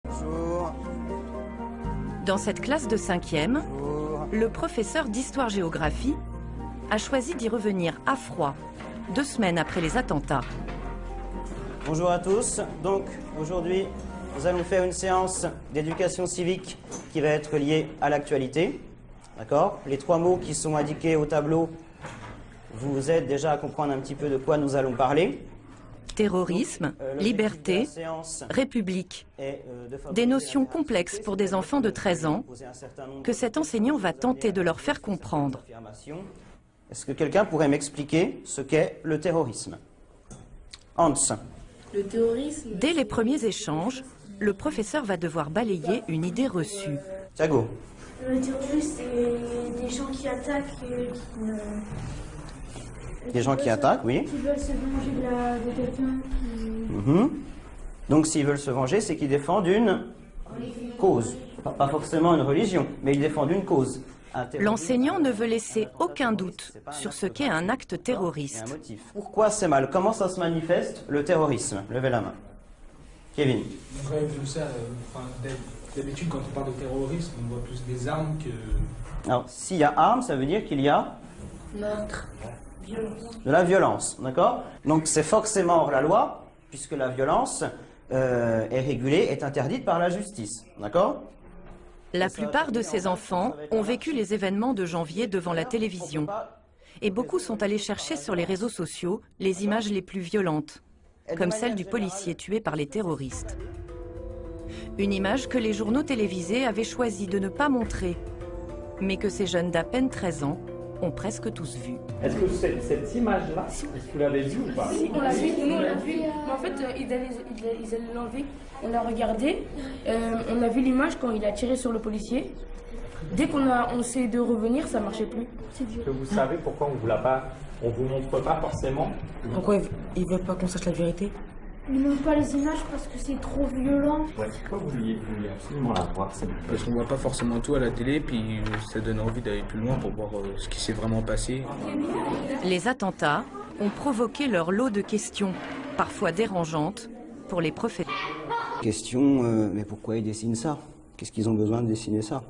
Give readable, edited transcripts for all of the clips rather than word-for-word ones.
Bonjour. Dans cette classe de 5e, Bonjour. le professeur d'histoire-géographie a choisi d'y revenir à froid, 2 semaines après les attentats. Bonjour à tous. Donc, aujourd'hui, nous allons faire une séance d'éducation civique qui va être liée à l'actualité. D'accord? Les 3 mots qui sont indiqués au tableau vous aident déjà à comprendre un petit peu de quoi nous allons parler. Terrorisme, liberté, république. Des notions complexes pour des enfants de 13 ans que cet enseignant va tenter de leur faire comprendre. Est-ce que quelqu'un pourrait m'expliquer ce qu'est le terrorisme? Hans. Le terrorisme... Dès les premiers échanges, le professeur va devoir balayer une idée reçue. Thiago. Le terrorisme, c'est des gens qui attaquent, Des gens qui attaquent, oui. qui veulent se venger de quelqu'un. Donc s'ils veulent se venger, c'est qu'ils défendent une cause. Pas forcément une religion, mais ils défendent une cause. L'enseignant ne veut laisser aucun doute sur ce qu'est un acte Un terroriste. motif. Pourquoi c'est mal? Comment ça se manifeste, le terrorisme? Levez la main. Kevin. J'aurais vu ça, d'habitude quand on parle de terrorisme, on voit plus des armes que... Alors, s'il y a arme, ça veut dire qu'il y a Meurtre, violence. de la violence, d'accord? Donc c'est forcément hors la loi, puisque la violence est régulée, est interdite par la justice, d'accord? La plupart de ces enfants ont vécu les événements de janvier devant la télévision. Et beaucoup sont allés chercher sur les réseaux sociaux les images les plus violentes, comme celle du policier tué par les terroristes. Une image que les journaux télévisés avaient choisi de ne pas montrer, mais que ces jeunes d'à peine 13 ans ont presque tous vue. Est-ce que cette image-là, est-ce que vous l'avez vue ou pas? On l'a vu, nous on l'a vu. Mais en fait, ils allaient l'enlever. On l'a regardé. On a vu l'image quand il a tiré sur le policier. Dès on essaie de revenir, ça marchait plus. Est-ce que vous savez pourquoi on vous montre pas forcément? Pourquoi ils veulent pas qu'on sache la vérité? Ils ne montrent pas les images parce que c'est trop violent. Ouais, pourquoi vous vouliez absolument la voir? Parce qu'on voit pas forcément tout à la télé, puis ça donne envie d'aller plus loin pour voir ce qui s'est vraiment passé. Les attentats ont provoqué leur lot de questions, parfois dérangeantes, pour les professeurs. Question, mais pourquoi ils dessinent ça? Qu'est-ce qu'ils ont besoin de dessiner ça?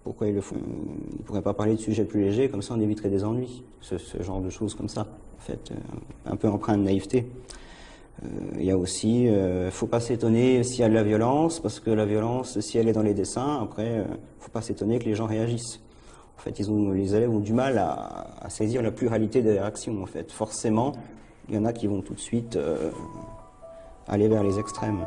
Pourquoi ils le font? Ils ne pourraient pas parler de sujets plus légers, comme ça on éviterait des ennuis. Ce genre de choses comme ça, en fait, un peu empreint de naïveté. Il y a aussi, faut pas s'étonner s'il y a de la violence, parce que la violence, si elle est dans les dessins, après, faut pas s'étonner que les gens réagissent. En fait, les élèves ont du mal à saisir la pluralité des réactions, en fait. Forcément, il y en a qui vont tout de suite aller vers les extrêmes.